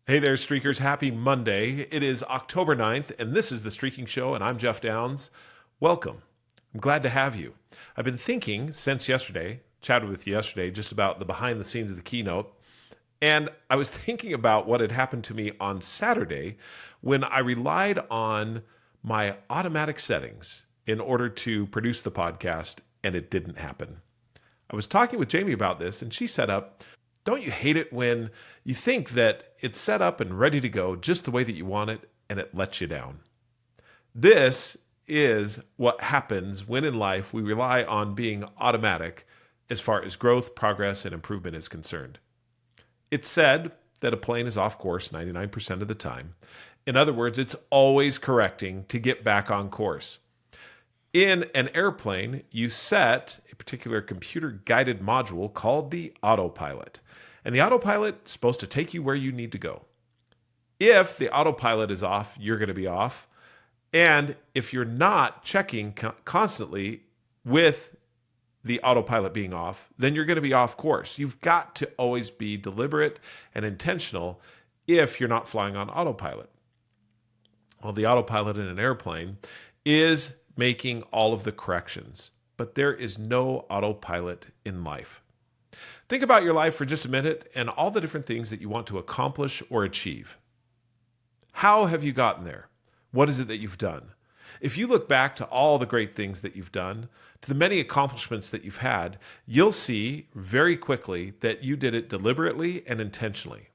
Hey there, Streakers. Happy Monday. It is October 9th, and this is The Streaking Show, and I'm Jeff Downs. Welcome. I'm glad to have you. I've been thinking since yesterday, chatted with you yesterday, just about the behind the scenes of the keynote, and I was thinking about what had happened to me on Saturday when I relied on my automatic settings in order to produce the podcast, and it didn't happen. I was talking with Jamie about this, and she set up, don't you hate it when you think that it's set up and ready to go just the way that you want it, and it lets you down? This is what happens when in life we rely on being automatic as far as growth, progress, and improvement is concerned. It's said that a plane is off course 99% of the time. In other words, it's always correcting to get back on course. In an airplane, you set a particular computer-guided module called the autopilot. And the autopilot is supposed to take you where you need to go. If the autopilot is off, you're going to be off. And if you're not checking constantly with the autopilot being off, then you're going to be off course. You've got to always be deliberate and intentional if you're not flying on autopilot. Well, the autopilot in an airplane is making all of the corrections, but there is no autopilot in life. Think about your life for just a minute and all the different things that you want to accomplish or achieve. How have you gotten there? What is it that you've done? If you look back to all the great things that you've done, to the many accomplishments that you've had, you'll see very quickly that you did it deliberately and intentionally.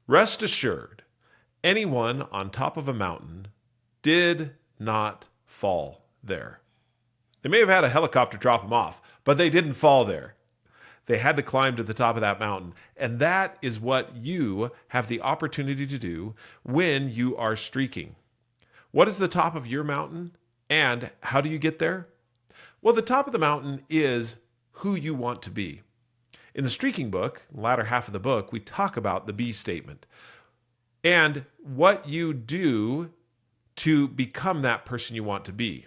Rest assured, anyone on top of a mountain did not fall there. They may have had a helicopter drop them off, but they didn't fall there. They had to climb to the top of that mountain. And that is what you have the opportunity to do when you are streaking. What is the top of your mountain and how do you get there? Well, the top of the mountain is who you want to be. In the streaking book, latter half of the book, we talk about the be statement and what you do to become that person you want to be.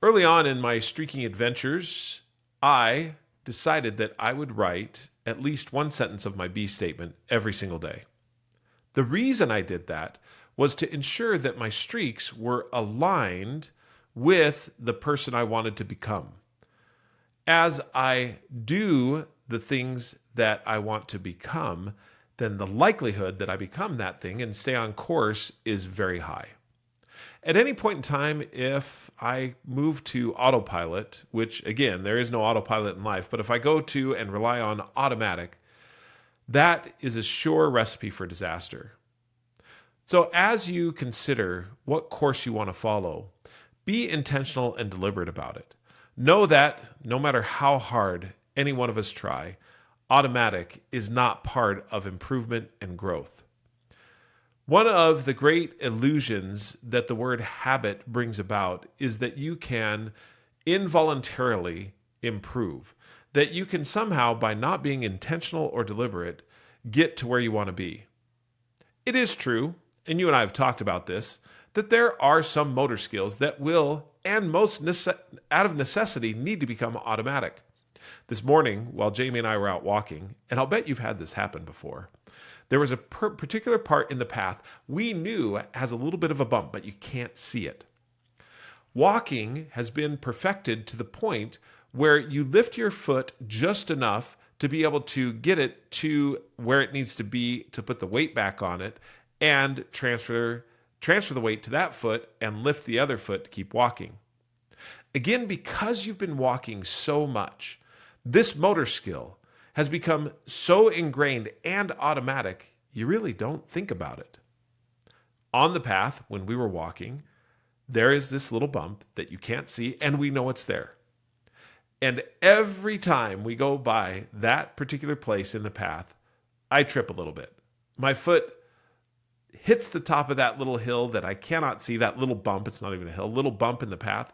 Early on in my streaking adventures, I decided that I would write at least one sentence of my be statement every single day. The reason I did that was to ensure that my streaks were aligned with the person I wanted to become. As I do the things that I want to become, then the likelihood that I become that thing and stay on course is very high. At any point in time, if I move to autopilot, which again, there is no autopilot in life, but if I go to and rely on automatic, that is a sure recipe for disaster. So as you consider what course you want to follow, be intentional and deliberate about it. Know that no matter how hard any one of us try, automatic is not part of improvement and growth. One of the great illusions that the word habit brings about is that you can involuntarily improve, that you can somehow, by not being intentional or deliberate, get to where you want to be. It is true, and you and I have talked about this, that there are some motor skills that will, and out of necessity, need to become automatic. This morning, while Jamie and I were out walking, and I'll bet you've had this happen before, there was a particular part in the path we knew has a little bit of a bump, but you can't see it. Walking has been perfected to the point where you lift your foot just enough to be able to get it to where it needs to be to put the weight back on it and transfer the weight to that foot and lift the other foot to keep walking. Again, because you've been walking so much, this motor skill has become so ingrained and automatic, you really don't think about it. On the path, when we were walking, there is this little bump that you can't see, and we know it's there. And every time we go by that particular place in the path, I trip a little bit. My foot hits the top of that little hill that I cannot see, that little bump, it's not even a hill, little bump in the path,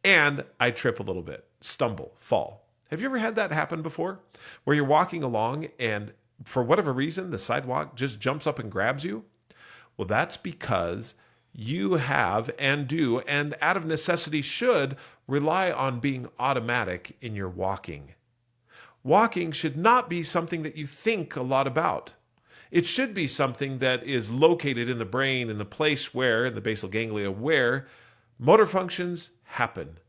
and I trip a little bit, stumble, fall. Have you ever had that happen before? Where you're walking along and for whatever reason, the sidewalk just jumps up and grabs you? Well, that's because you have and do, and out of necessity should, rely on being automatic in your walking. Walking should not be something that you think a lot about. It should be something that is located in the brain, in the place where, in the basal ganglia, where motor functions happen.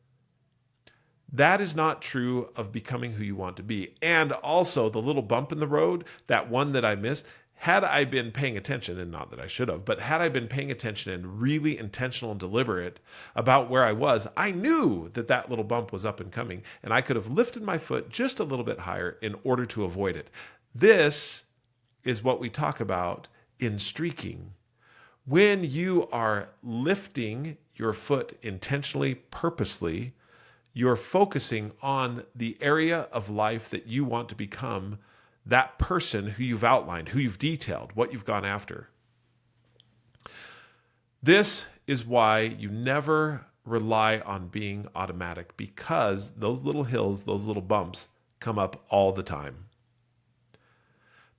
That is not true of becoming who you want to be. And also, the little bump in the road, that one that I missed, had I been paying attention, and not that I should have, but had I been paying attention and really intentional and deliberate about where I was, I knew that that little bump was up and coming, and I could have lifted my foot just a little bit higher in order to avoid it. This is what we talk about in streaking. When you are lifting your foot intentionally, purposely, you're focusing on the area of life that you want to become, that person who you've outlined, who you've detailed, what you've gone after. This is why you never rely on being automatic, because those little hills, those little bumps come up all the time.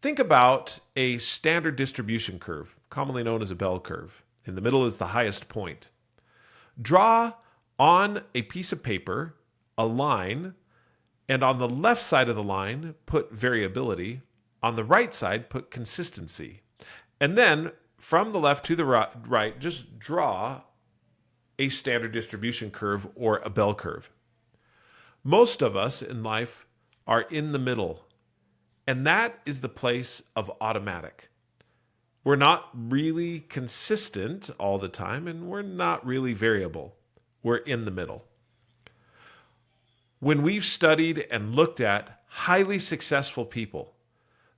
Think about a standard distribution curve, commonly known as a bell curve. In the middle is the highest point. Draw on a piece of paper a line, and on the left side of the line, put variability. On the right side, put consistency. And then from the left to the right, just draw a standard distribution curve or a bell curve. Most of us in life are in the middle, and that is the place of automatic. We're not really consistent all the time, and we're not really variable. We're in the middle. When we've studied and looked at highly successful people,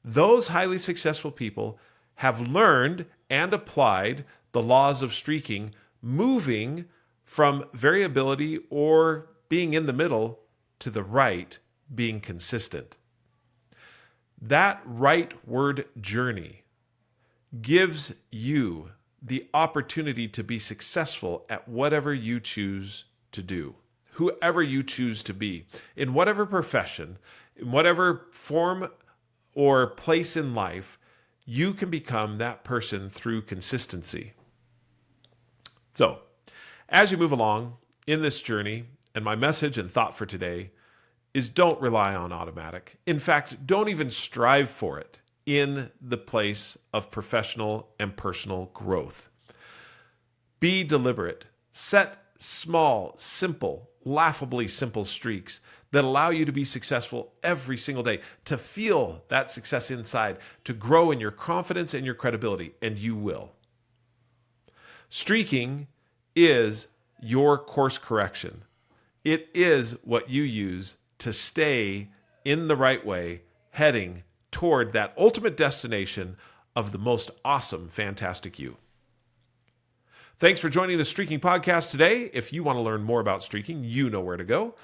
those highly successful people have learned and applied the laws of streaking, moving from variability or being in the middle to the right, being consistent. That rightward journey gives you the opportunity to be successful at whatever you choose to do, whoever you choose to be, in whatever profession, in whatever form or place in life. You can become that person through consistency. So, as you move along in this journey, and my message and thought for today is don't rely on automatic. In fact, don't even strive for it in the place of professional and personal growth. Be deliberate. Set small, simple, laughably simple streaks that allow you to be successful every single day, to feel that success inside, to grow in your confidence and your credibility, and you will. Streaking is your course correction. It is what you use to stay in the right way, heading toward that ultimate destination of the most awesome, fantastic you. Thanks for joining the Streaking Podcast today. If you want to learn more about streaking, you know where to go.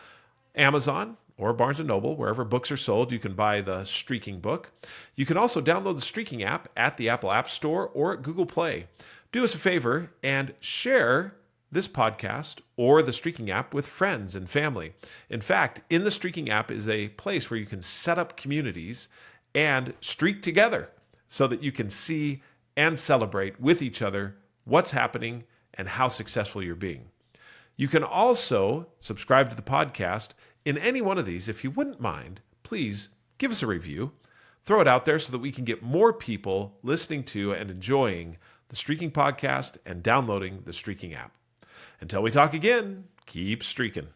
Amazon or Barnes & Noble, wherever books are sold, you can buy the Streaking book. You can also download the Streaking app at the Apple App Store or at Google Play. Do us a favor and share this podcast or the Streaking app with friends and family. In fact, in the Streaking app is a place where you can set up communities and streak together so that you can see and celebrate with each other what's happening and how successful you're being. You can also subscribe to the podcast in any one of these. If you wouldn't mind, please give us a review. Throw it out there so that we can get more people listening to and enjoying the Streaking Podcast and downloading the Streaking app. Until we talk again, keep streaking.